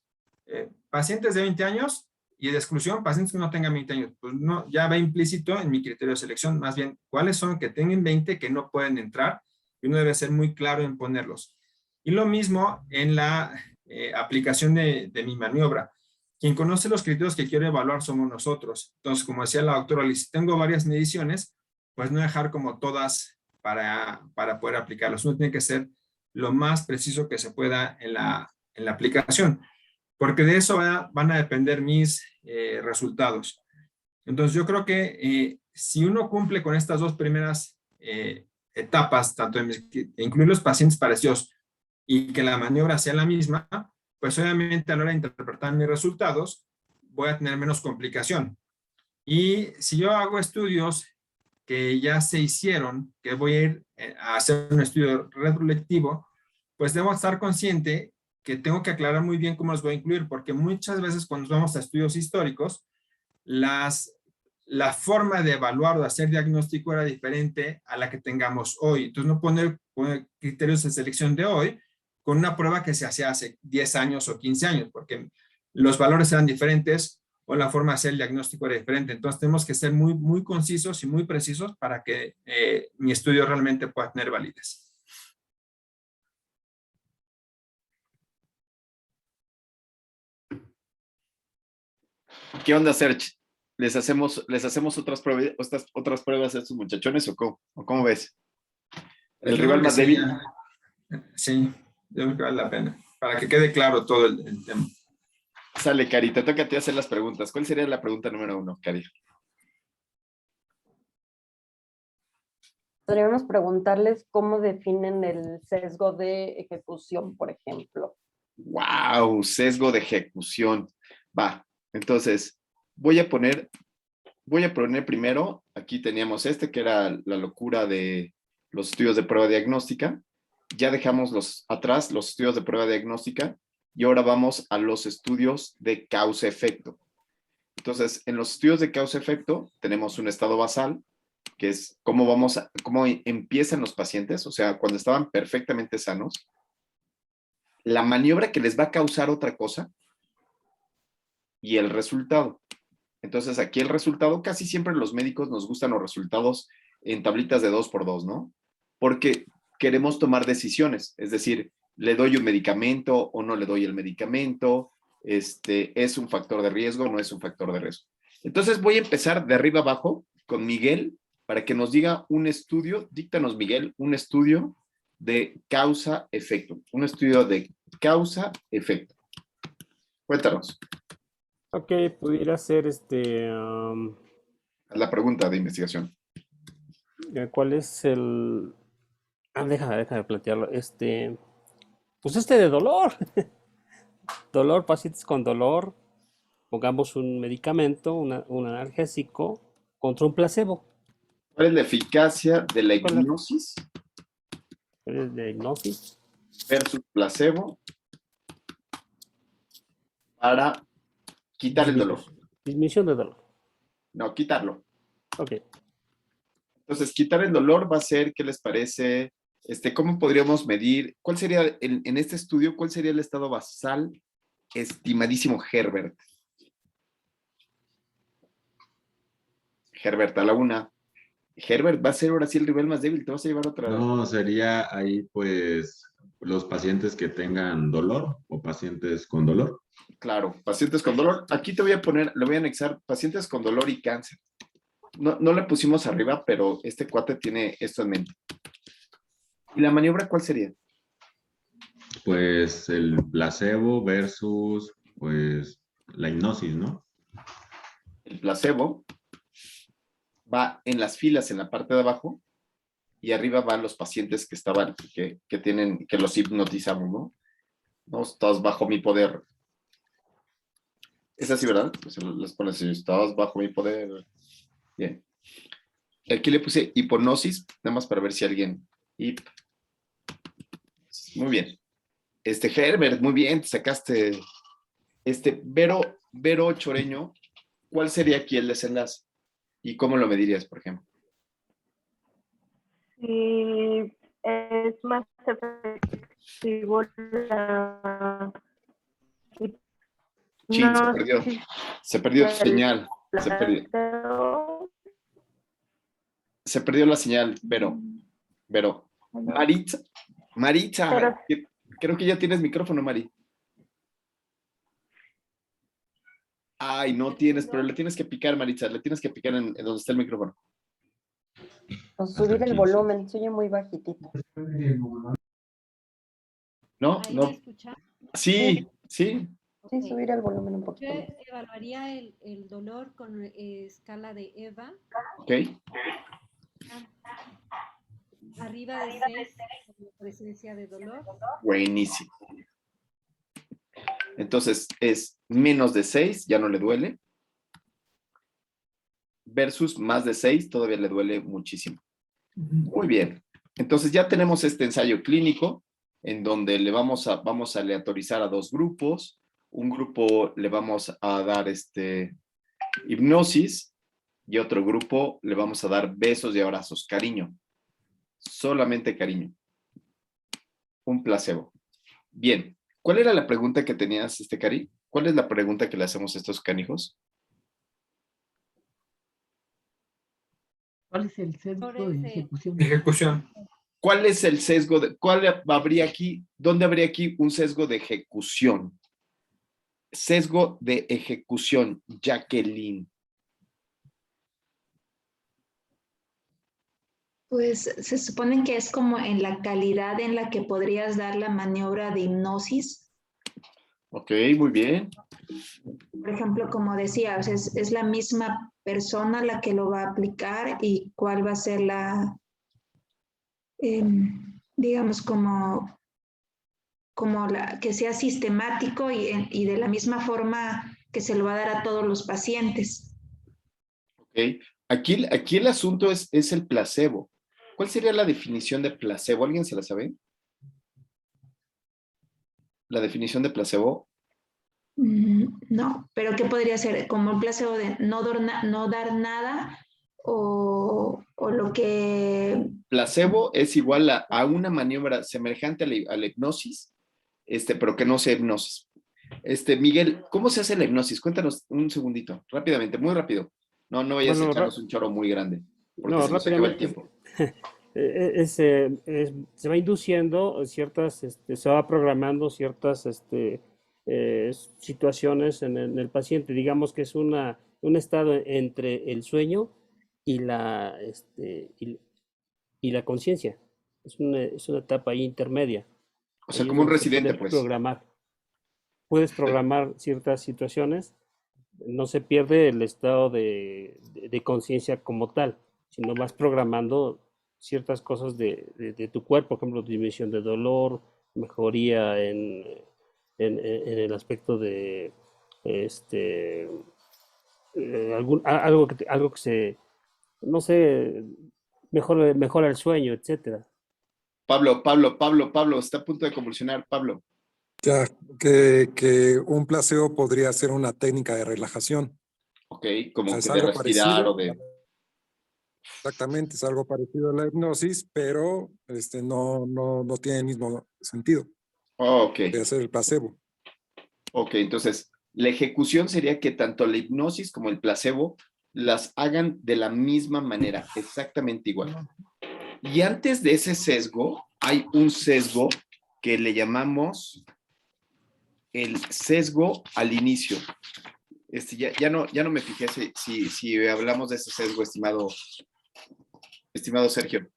pacientes de 20 años y de exclusión, pacientes que no tengan 20 años. Pues no, ya va implícito en mi criterio de selección, más bien, cuáles son que tengan 20 que no pueden entrar y uno debe ser muy claro en ponerlos. Y lo mismo en la aplicación de mi maniobra. Quien conoce los criterios que quiero evaluar somos nosotros. Entonces, como decía la doctora Liz, si tengo varias mediciones, pues no dejar como todas para poder aplicarlos. Uno tiene que ser lo más preciso que se pueda en la aplicación, porque de eso van a depender mis resultados. Entonces, yo creo que si uno cumple con estas dos primeras etapas, tanto de incluir los pacientes parecidos y que la maniobra sea la misma, pues obviamente a la hora de interpretar mis resultados voy a tener menos complicación. Y si yo hago estudios que ya se hicieron, que voy a ir a hacer un estudio retrospectivo, pues debo estar consciente que tengo que aclarar muy bien cómo los voy a incluir, porque muchas veces cuando vamos a estudios históricos, la forma de evaluar o de hacer diagnóstico era diferente a la que tengamos hoy. Entonces no poner criterios de selección de hoy con una prueba que se hacía hace 10 años o 15 años, porque los valores eran diferentes o la forma de hacer el diagnóstico era diferente. Entonces tenemos que ser muy, muy concisos y muy precisos para que mi estudio realmente pueda tener validez. ¿Qué onda, Sergio? ¿Les hacemos otras pruebas a estos muchachones o cómo ves? El rival más débil. Sí, yo creo que vale la pena, para que quede claro todo el tema. Sale, Cari, te toca a ti hacer las preguntas. ¿Cuál sería la pregunta número 1, Cari? Podríamos preguntarles cómo definen el sesgo de ejecución, por ejemplo. Wow, sesgo de ejecución. Va, entonces voy a poner primero, aquí teníamos que era la locura de los estudios de prueba diagnóstica. Ya dejamos atrás los estudios de prueba diagnóstica y ahora vamos a los estudios de causa-efecto. Entonces, en los estudios de causa-efecto tenemos un estado basal, que es cómo empiezan los pacientes, o sea, cuando estaban perfectamente sanos, la maniobra que les va a causar otra cosa y el resultado. Entonces, aquí el resultado, casi siempre los médicos nos gustan los resultados en tablitas de 2x2, ¿no? Porque queremos tomar decisiones, es decir, ¿le doy un medicamento o no le doy el medicamento? ¿Es un factor de riesgo o no es un factor de riesgo? Entonces, voy a empezar de arriba abajo con Miguel para que nos diga un estudio, díctanos, Miguel, un estudio de causa-efecto, un estudio de causa-efecto. Cuéntanos. Ok, pudiera ser La pregunta de investigación. ¿cuál es el... déjame plantearlo. Pues de dolor. Dolor, pacientes con dolor. Pongamos un medicamento, un analgésico, contra un placebo. ¿Cuál es la eficacia de la hipnosis ¿Cuál es la hipnosis? versus placebo para quitar el dolor? Disminución de dolor. No, quitarlo. Ok. Entonces, quitar el dolor va a ser, ¿qué les parece? ¿Cómo podríamos medir? ¿Cuál sería, en este estudio, cuál sería el estado basal, estimadísimo Herbert? Herbert, a la una. Herbert, va a ser ahora sí el rival más débil, te vas a llevar otra. No, sería ahí pues los pacientes que tengan dolor o pacientes con dolor. Claro, pacientes con dolor. Aquí te voy a poner, le voy a anexar pacientes con dolor y cáncer. No le pusimos arriba, pero este cuate tiene esto en mente. ¿Y la maniobra cuál sería? Pues el placebo versus pues la hipnosis, ¿no? El placebo va en las filas en la parte de abajo y arriba van los pacientes que estaban, que los hipnotizamos, ¿no? No, estás bajo mi poder. Es así, ¿verdad? Pues les pones así, estás bajo mi poder. Bien. Aquí le puse hipnosis, nada más para ver si alguien... Muy bien. Herbert, muy bien, te sacaste. Vero Choreño, ¿cuál sería aquí el desenlace? ¿Y cómo lo medirías, por ejemplo? Si es más efectivo la... Chin, se perdió. Se perdió tu señal. Se perdió la señal, Vero. Maritza, creo que ya tienes micrófono, Mari. Ay, no tienes, pero le tienes que picar, Maritza, le tienes que picar en donde está el micrófono. O subir el volumen, se oye muy bajitito. ¿No? ¿Ahí No. me escuchan? Sí. Sí, subir el volumen un poquito. Yo evaluaría el dolor con escala de EVA. Ok. Arriba de 6, presencia de dolor. Buenísimo. Entonces, es menos de 6, ya no le duele. Versus más de 6, todavía le duele muchísimo. Muy bien. Entonces, ya tenemos este ensayo clínico en donde le vamos a aleatorizar a 2 grupos. Un grupo le vamos a dar hipnosis y otro grupo le vamos a dar besos y abrazos, cariño. Solamente cariño. Un placebo. Bien. ¿Cuál era la pregunta que tenías, Cari? ¿Cuál es la pregunta que le hacemos a estos canijos? ¿Cuál es el sesgo de ejecución? Ejecución. ¿Cuál es el sesgo dónde habría aquí un sesgo de ejecución? Sesgo de ejecución, Jacqueline. Pues se supone que es como en la calidad en la que podrías dar la maniobra de hipnosis. Ok, muy bien. Por ejemplo, como decía, es la misma persona la que lo va a aplicar y cuál va a ser la, digamos, como que sea sistemático y de la misma forma que se lo va a dar a todos los pacientes. Ok. Aquí el asunto es el placebo. ¿Cuál sería la definición de placebo? ¿Alguien se la sabe? La definición de placebo. No, pero ¿qué podría ser? Como el placebo de no dar nada o lo que... Placebo es igual a una maniobra semejante a la hipnosis, pero que no sea hipnosis. Miguel, ¿cómo se hace la hipnosis? Cuéntanos un segundito, rápidamente, muy rápido. No vayas a Bueno, echarnos un choro muy grande, porque no, se nos acaba el rápidamente. tiempo. Se va induciendo ciertas, se va programando ciertas situaciones en el paciente. Digamos que es un estado entre el sueño y y la conciencia. Es una etapa ahí intermedia. O sea, Ahí es como un donde se puede residente, pues. programar. Puedes programar ciertas situaciones, no se pierde el estado de conciencia como tal, sino vas programando ciertas cosas de tu cuerpo, por ejemplo, disminución de dolor, mejoría en el aspecto de algo que se, no sé, mejora el sueño, etcétera. Pablo, está a punto de convulsionar, Pablo. Ya, que un placebo podría ser una técnica de relajación. Ok, como O sea, que es de algo respirar parecido. o de... Exactamente, es algo parecido a la hipnosis, pero no tiene el mismo sentido. Oh, ok. Podría ser el placebo. Ok, entonces, la ejecución sería que tanto la hipnosis como el placebo las hagan de la misma manera, exactamente igual. Y antes de ese sesgo, hay un sesgo que le llamamos el sesgo al inicio. Ya no me fijé si hablamos de ese sesgo, estimado Sergio.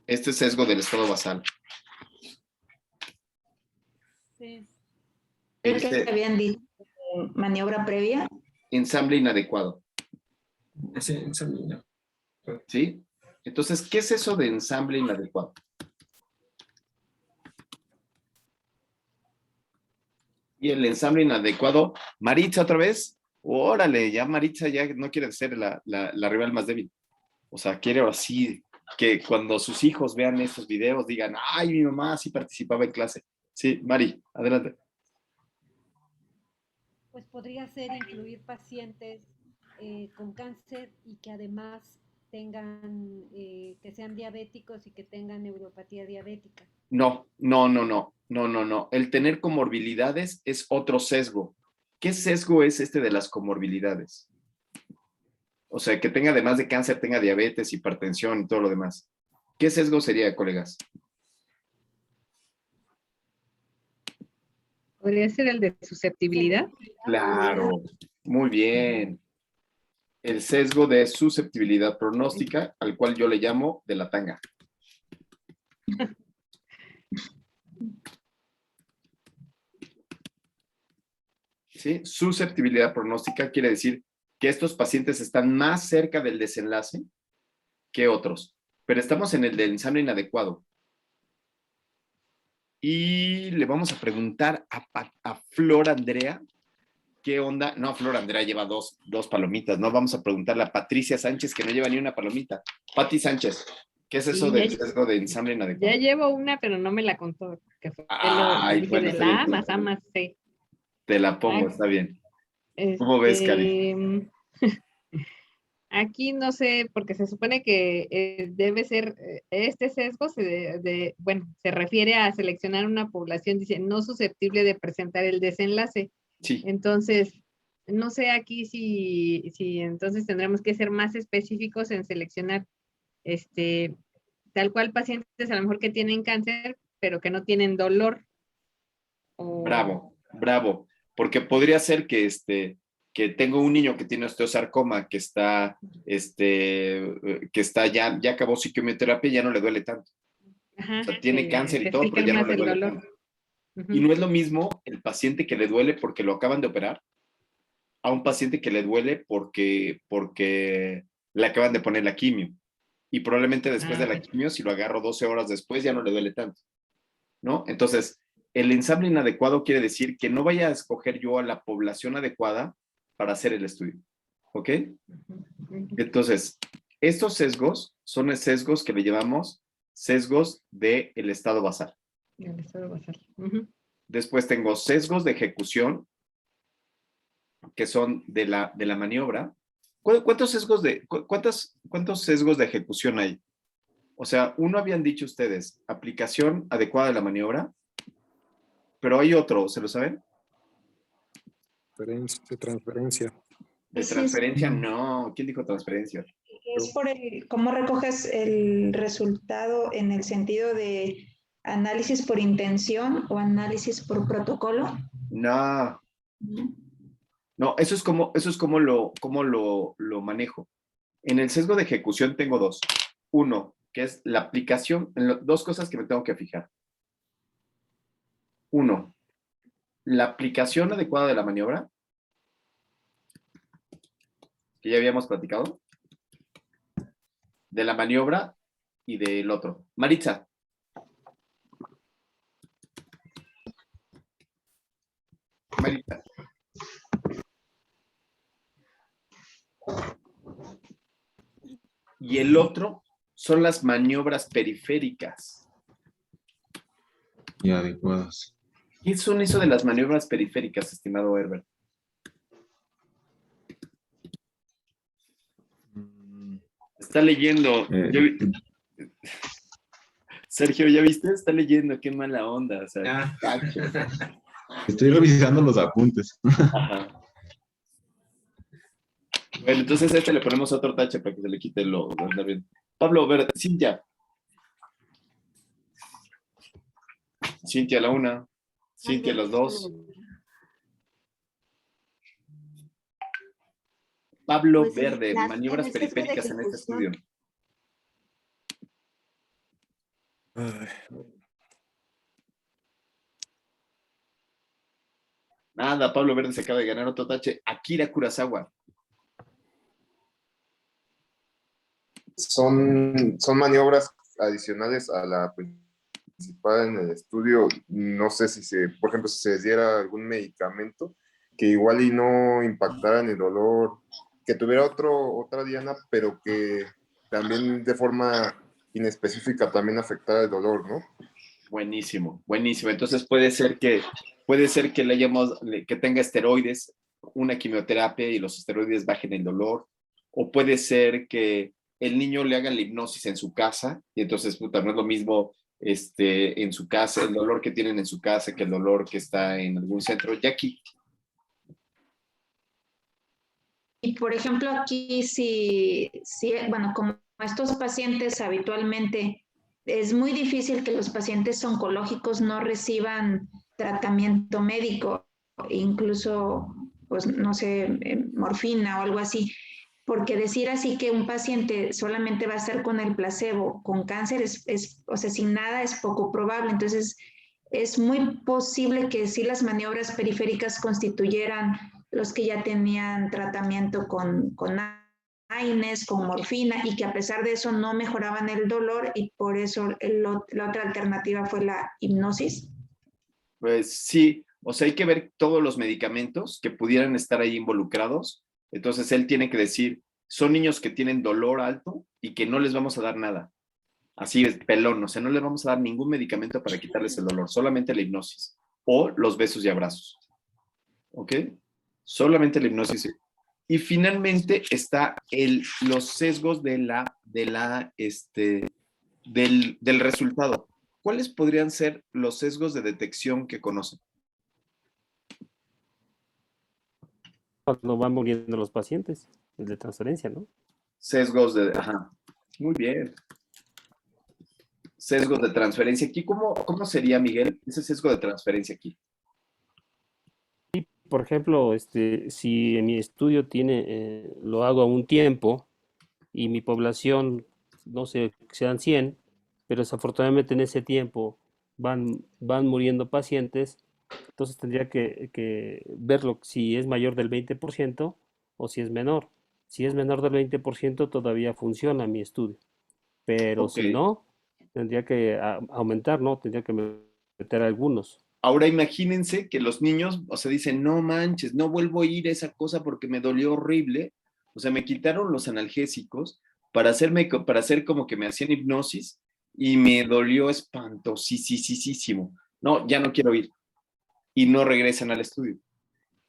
Este sesgo del estado basal. Sí. ¿El que habían dicho maniobra previa? Ensamble inadecuado. Sí, ensamble inadecuado. ¿Sí? Entonces, ¿qué es eso de ensamble inadecuado? Y el ensamble inadecuado, Maritza otra vez, órale, ya Maritza ya no quiere ser la rival más débil. O sea, quiere así que cuando sus hijos vean estos videos digan, ay, mi mamá sí participaba en clase. Sí, Mari, adelante. Pues podría ser incluir pacientes con cáncer y que además tengan, que sean diabéticos y que tengan neuropatía diabética. No. El tener comorbilidades es otro sesgo. ¿Qué sesgo es este de las comorbilidades? O sea, que tenga además de cáncer, tenga diabetes, hipertensión y todo lo demás. ¿Qué sesgo sería, colegas? ¿Podría ser el de susceptibilidad? Claro, muy bien. El sesgo de susceptibilidad pronóstica, al cual yo le llamo de la tanga. ¿Sí? Susceptibilidad pronóstica quiere decir que estos pacientes están más cerca del desenlace que otros, pero estamos en el del ensamble inadecuado. Y le vamos a preguntar a Flor Andrea, ¿qué onda? No, Flor Andrea lleva dos palomitas, ¿no? Vamos a preguntarle a Patricia Sánchez, que no lleva ni una palomita. Pati Sánchez, ¿qué es eso Sí, del sesgo de ensamble inadecuado? Ya llevo una, pero no me la contó, que fue Ay, dije bueno, de está la bien. A más A más C. Te la pongo, está bien. ¿Cómo ves, Cari? Aquí no sé, porque se supone que debe ser, este sesgo bueno, se refiere a seleccionar una población, dice, no susceptible de presentar el desenlace. Sí. Entonces, no sé aquí si entonces tendremos que ser más específicos en seleccionar, tal cual pacientes a lo mejor que tienen cáncer, pero que no tienen dolor. Bravo, porque podría ser que tengo un niño que tiene osteosarcoma, que está ya acabó su quimioterapia y ya no le duele tanto. Ajá, o sea, tiene cáncer y se todo, pero explica ya no más le el duele dolor. tanto. Y no es lo mismo el paciente que le duele porque lo acaban de operar a un paciente que le duele porque le acaban de poner la quimio. Y probablemente después de la quimio, si lo agarro 12 horas después, ya no le duele tanto, ¿no? Entonces, El ensamble inadecuado quiere decir que no vaya a escoger yo a la población adecuada para hacer el estudio. ¿Ok? Entonces, estos sesgos son sesgos que le llamamos sesgos del estado basal. El estado basal. Después tengo sesgos de ejecución, que son de la maniobra. ¿Cuántos sesgos de ejecución hay? O sea, uno habían dicho ustedes, aplicación adecuada de la maniobra, pero hay otro, ¿se lo saben? De transferencia. De transferencia, no. ¿Quién dijo transferencia? Es por cómo recoges el resultado en el sentido de análisis por intención o análisis por protocolo. No. No, eso es como lo manejo. En el sesgo de ejecución tengo dos. Uno, que es la aplicación, dos cosas que me tengo que fijar. Uno, la aplicación adecuada de la maniobra, que ya habíamos platicado, de la maniobra y del otro. Maritza. Maritza. Y el otro son las maniobras periféricas. Y adecuadas. ¿Qué son eso de las maniobras periféricas, estimado Herbert? Está leyendo. Sergio, ¿ya viste? Está leyendo, qué mala onda. O sea, Estoy revisando los apuntes. Ajá. Bueno, entonces a este le ponemos otro tache para que se le quite lo andar bien. Pablo, ver, Cintia. Cintia la una. Cintia las dos. Pablo Pues Verde, en maniobras el sesgo de periféricas en este estudio. Nada, Pablo Verde se acaba de ganar otro tache. Akira Kurosawa. Son maniobras adicionales a la principal en el estudio. No sé si por ejemplo, si se diera algún medicamento que igual y no impactara en el dolor, que tuviera otra diana, pero que también de forma inespecífica también afectara el dolor, ¿no? Buenísimo, buenísimo. Entonces puede ser que que tenga esteroides, una quimioterapia y los esteroides bajen el dolor, o puede ser que el niño le haga la hipnosis en su casa y entonces puta, no es lo mismo en su casa, el dolor que tienen en su casa que el dolor que está en algún centro. Jackie. Y por ejemplo, aquí bueno, como estos pacientes habitualmente, es muy difícil que los pacientes oncológicos no reciban tratamiento médico, incluso, pues, no sé, morfina o algo así, porque decir así que un paciente solamente va a estar con el placebo, con cáncer, o sea, sin nada es poco probable. Entonces, es muy posible que sí las maniobras periféricas constituyeran los que ya tenían tratamiento con AINES, con morfina, y que a pesar de eso no mejoraban el dolor y por eso la otra alternativa fue la hipnosis. Pues sí, o sea, hay que ver todos los medicamentos que pudieran estar ahí involucrados. Entonces él tiene que decir, son niños que tienen dolor alto y que no les vamos a dar nada. Así es, pelón, o sea, no les vamos a dar ningún medicamento para quitarles el dolor, solamente la hipnosis o los besos y abrazos. ¿Ok? Solamente la hipnosis. Y finalmente está los sesgos del resultado. ¿Cuáles podrían ser los sesgos de detección que conocen? Cuando van muriendo los pacientes, el de transferencia, ¿no? Sesgos ajá, muy bien. Sesgos de transferencia aquí, ¿cómo sería, Miguel, ese sesgo de transferencia aquí? Por ejemplo, si en mi estudio lo hago a un tiempo y mi población, no sé, sean 100, pero desafortunadamente en ese tiempo van muriendo pacientes, entonces tendría que verlo si es mayor del 20% o si es menor. Si es menor del 20% todavía funciona mi estudio, pero Ok. si no, tendría que aumentar, ¿no? Tendría que meter algunos. Ahora imagínense que los niños, o sea, dicen, no manches, no vuelvo a ir a esa cosa porque me dolió horrible. O sea, me quitaron los analgésicos para hacer como que me hacían hipnosis y me dolió espantosísimo. No, ya no quiero ir. Y no regresan al estudio.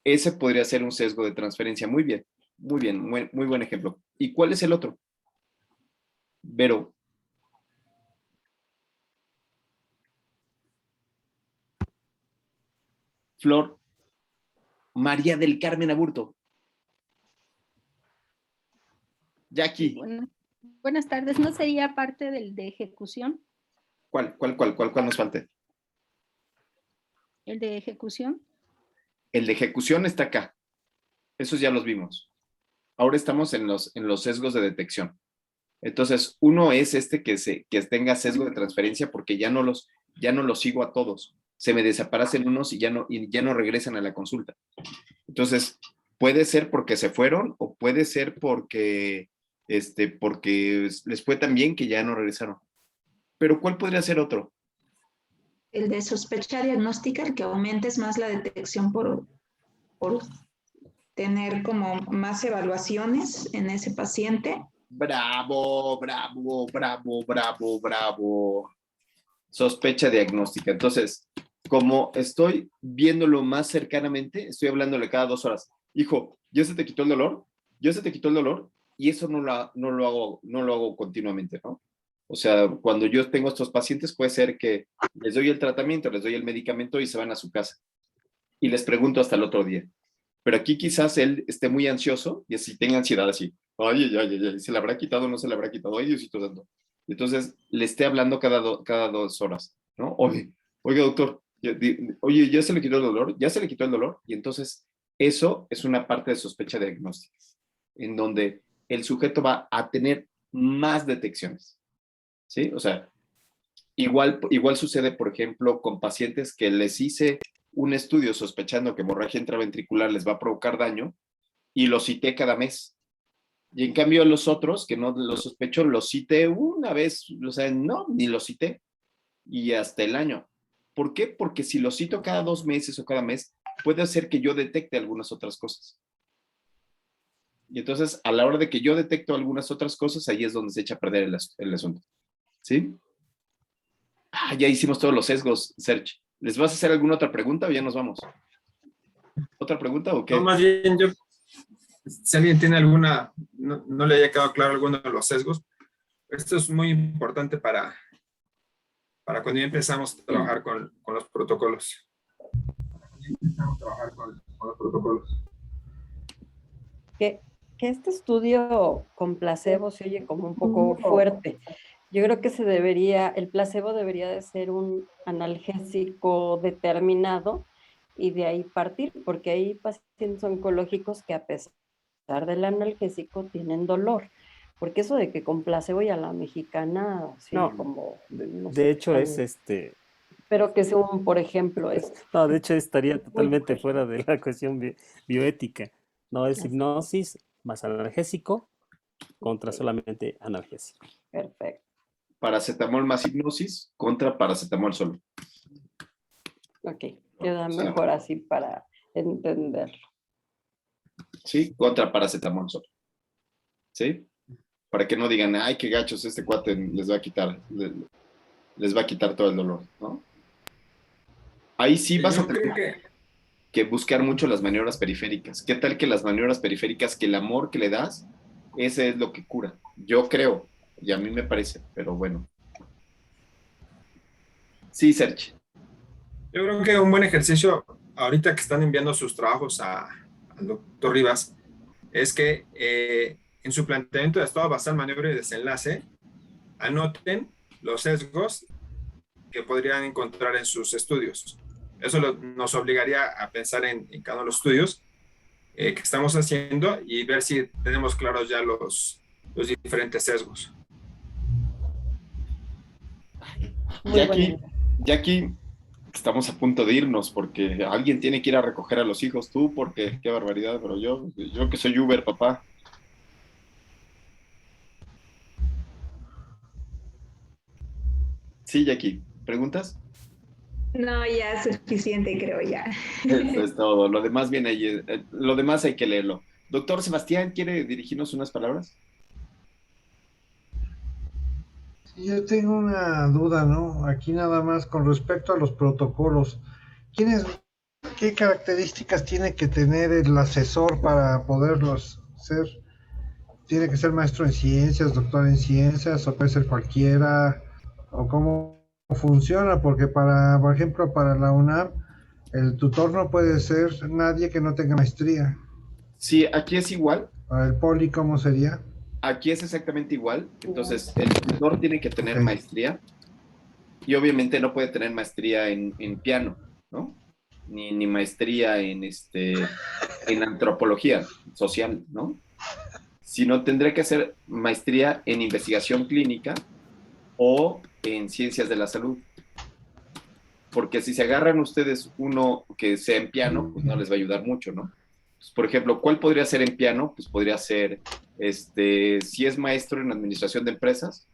Ese podría ser un sesgo de transferencia. Muy bien, muy buen ejemplo. ¿Y cuál es el otro? Vero. Flor. María del Carmen Aburto. Jackie. Buenas tardes. ¿No sería parte del de ejecución? ¿Cuál nos falta? ¿El de ejecución? El de ejecución está acá. Esos ya los vimos. Ahora estamos en los sesgos de detección. Entonces, uno es que tenga sesgo de transferencia porque ya no los sigo a todos. Se me desaparecen unos y ya no regresan a la consulta. Entonces, puede ser porque se fueron o puede ser porque les fue tan bien que ya no regresaron. Pero ¿cuál podría ser otro? El de sospecha diagnóstica, el que aumentes más la detección por tener como más evaluaciones en ese paciente. Bravo. Sospecha diagnóstica. Entonces, como estoy viéndolo más cercanamente, estoy hablándole cada 2 horas. Hijo, ¿ya se te quitó el dolor? ¿Ya se te quitó el dolor? Y eso no lo hago continuamente, ¿no? O sea, cuando yo tengo estos pacientes, puede ser que les doy el tratamiento, les doy el medicamento y se van a su casa. Y les pregunto hasta el otro día. Pero aquí quizás él esté muy ansioso y así tenga ansiedad así. Ay, ¿se le habrá quitado o no se le habrá quitado? Ay, Diosito santo. Entonces, le esté hablando cada 2 horas, ¿no? Oiga, doctor, oye, ¿ya se le quitó el dolor? ¿Ya se le quitó el dolor? Y entonces, eso es una parte de sospecha diagnóstica, en donde el sujeto va a tener más detecciones, ¿sí? O sea, igual sucede, por ejemplo, con pacientes que les hice un estudio sospechando que hemorragia intraventricular les va a provocar daño y lo cité cada mes. Y en cambio los otros, que no los sospecho, los cité una vez, o sea, no, ni los cité. Y hasta el año. ¿Por qué? Porque si los cito cada 2 meses o cada mes, puede hacer que yo detecte algunas otras cosas. Y entonces, a la hora de que yo detecto algunas otras cosas, ahí es donde se echa a perder el asunto. ¿Sí? Ya hicimos todos los sesgos, Serge. ¿Les vas a hacer alguna otra pregunta o ya nos vamos? ¿Otra pregunta o qué? No, más bien yo, si alguien tiene alguna, no le haya quedado claro alguno de los sesgos, esto es muy importante para cuando ya empezamos a trabajar con los protocolos. Que este estudio con placebo se oye como un poco fuerte. Yo creo que el placebo debería de ser un analgésico determinado y de ahí partir, porque hay pacientes oncológicos que a pesar del analgésico tienen dolor. Porque eso de que con placebo y a la mexicana, sí, No, como... No de sé, hecho es pero que sea por ejemplo, esto. No, de hecho estaría totalmente fuera de la cuestión bioética. No, es hipnosis más analgésico contra solamente analgésico. Perfecto. Paracetamol más hipnosis contra paracetamol solo. Ok, queda mejor así para entenderlo. Sí, contra paracetamol solo. ¿Sí? Para que no digan, ay, qué gachos, este cuate les va a quitar todo el dolor, ¿no? Ahí sí vas a tener que buscar mucho las maniobras periféricas. ¿Qué tal que las maniobras periféricas, que el amor que le das, ese es lo que cura? Yo creo, y a mí me parece, pero bueno. Sí, Serge. Yo creo que un buen ejercicio, ahorita que están enviando sus trabajos al doctor Rivas, es que en su planteamiento de estado basal, maniobra y desenlace, anoten los sesgos que podrían encontrar en sus estudios. Eso nos obligaría a pensar en cada uno de los estudios que estamos haciendo y ver si tenemos claros ya los diferentes sesgos. Jackie, estamos a punto de irnos porque alguien tiene que ir a recoger a los hijos, tú, porque qué barbaridad, pero yo que soy Uber, papá. Sí, Jackie, ¿preguntas? No, ya es suficiente, creo ya. Eso es todo. Lo demás viene ahí. Lo demás hay que leerlo. Doctor Sebastián, ¿quiere dirigirnos unas palabras? Yo tengo una duda, ¿no? Aquí nada más con respecto a los protocolos. ¿Qué características tiene que tener el asesor para poderlos hacer? ¿Tiene que ser maestro en ciencias, doctor en ciencias, o puede ser cualquiera? ¿O cómo funciona? Porque por ejemplo, para la UNAM, el tutor no puede ser nadie que no tenga maestría. Sí, aquí es igual. Para el poli, ¿cómo sería? Aquí es exactamente igual. Entonces, el tutor tiene que tener Ok. maestría y obviamente no puede tener maestría en piano, ¿no? Ni maestría en antropología social, ¿no? Sino tendría que hacer maestría en investigación clínica o en ciencias de la salud. Porque si se agarran ustedes uno que sea en piano, pues no les va a ayudar mucho, ¿no? Pues, por ejemplo, ¿cuál podría ser en piano? Pues podría ser, si es maestro en administración de empresas,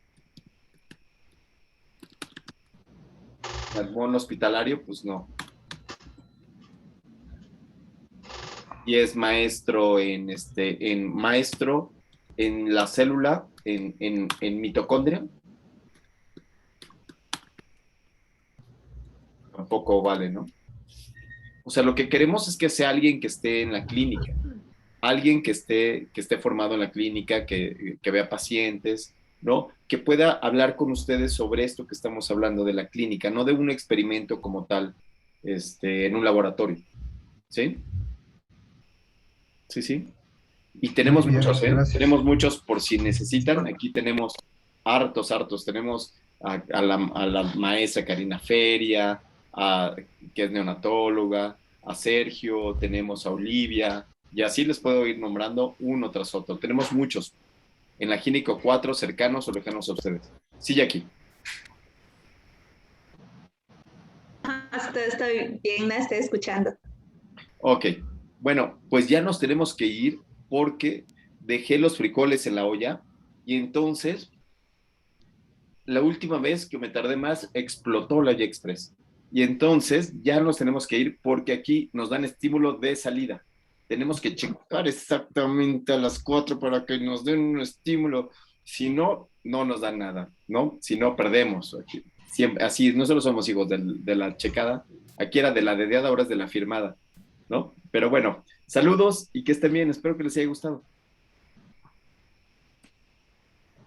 algún hospitalario, pues no. Y es maestro maestro en la célula, en mitocondria, tampoco vale, ¿no? O sea, lo que queremos es que sea alguien que esté en la clínica, alguien que esté formado en la clínica, que vea pacientes, ¿no? Que pueda hablar con ustedes sobre esto que estamos hablando de la clínica, no de un experimento como tal, en un laboratorio, ¿sí? Sí, sí. Y tenemos Muy bien, muchos, ¿eh? gracias. Tenemos muchos por si necesitan. Aquí tenemos hartos. Tenemos a la maestra Karina Feria, que es neonatóloga, a Sergio, tenemos a Olivia, y así les puedo ir nombrando uno tras otro. Tenemos muchos en la Gínico 4, cercanos o lejanos a ustedes. Sí, Jackie. Está bien, la estoy escuchando. Ok, bueno, pues ya nos tenemos que ir porque dejé los frijoles en la olla y entonces la última vez que me tardé más explotó la Express. Y entonces ya nos tenemos que ir porque aquí nos dan estímulo de salida. Tenemos que checar exactamente a las 4 para que nos den un estímulo. Si no, no nos dan nada, ¿no? Si no, perdemos. Aquí, siempre, así, no solo somos hijos de la checada, aquí era de la dedeada, ahora es de la firmada, ¿no? Pero bueno, saludos y que estén bien. Espero que les haya gustado.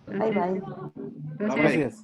Bye, bye. Bye, bye. Gracias.